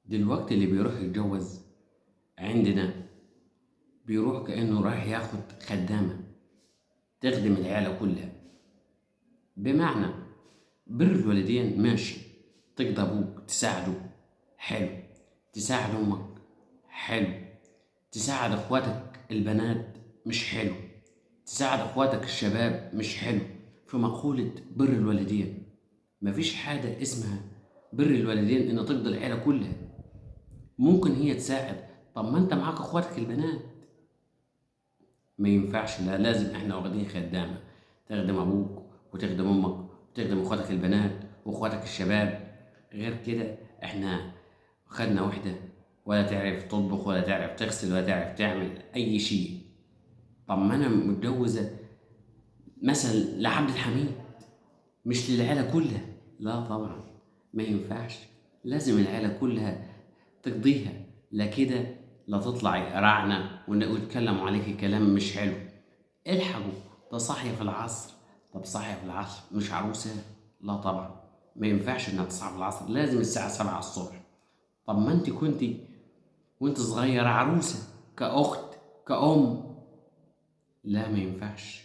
دلوقتي اللي بيروح يتجوز عندنا بيروح كأنه رايح ياخد خدامة تخدم العيلة كلها. بمعنى بر الوالدين ماشي، تقضى أبوك تساعده حلو، تساعد أمك حلو، تساعد أخواتك البنات مش حلو، تساعد أخواتك الشباب مش حلو. في مقولة بر الوالدين مفيش حاجة اسمها بر الوالدين إن تقضي العيلة كلها. ممكن هي تساعد، طب ما انت معاك اخواتك البنات. ما ينفعش، لا، لازم احنا واخدين خدامه تخدم ابوك وتخدم امك وتخدم اخواتك البنات واخواتك الشباب. غير كده احنا خدنا وحده ولا تعرف تطبخ ولا تعرف تغسل ولا تعرف تعمل اي شيء. طب ما انا متجوزه مثلا لعبد الحميد مش للعيله كلها. لا طبعا، ما ينفعش، لازم العيله كلها تقضيها. لا كده لا تطلعي رعنة ويتكلموا عليكي كلام مش حلو. الحقوا، ده صاحية في العصر. طب صاحية في العصر مش عروسة؟ لا طبعا، ما ينفعش انها تصحى في العصر، لازم الساعة 7 الصبح. طب ما انت كنتي وانت صغيرة عروسة، كأخت كأم. لا ما ينفعش،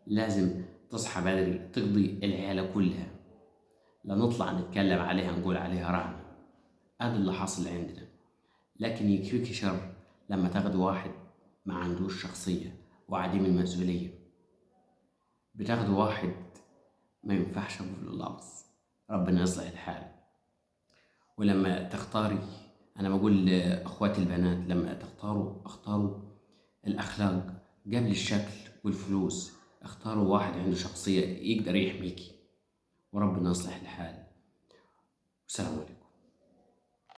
لازم تصحى بدري تقضي العيلة كلها. لا نطلع نتكلم عليها نقول عليها رعنة. هذا اللي حاصل عندنا. لكن يكفيك شر لما تاخد واحد ما عندوش شخصية وعديم المسؤولية، بتاخد واحد ما ينفعش أقول اللفظ، ربنا يصلح الحال. ولما تختاري، أنا بقول لأخواتي البنات لما تختاروا اختاروا الأخلاق قبل الشكل والفلوس. اختاروا واحد عنده شخصية يقدر يحميكي، وربنا يصلح الحال. والسلام عليكم.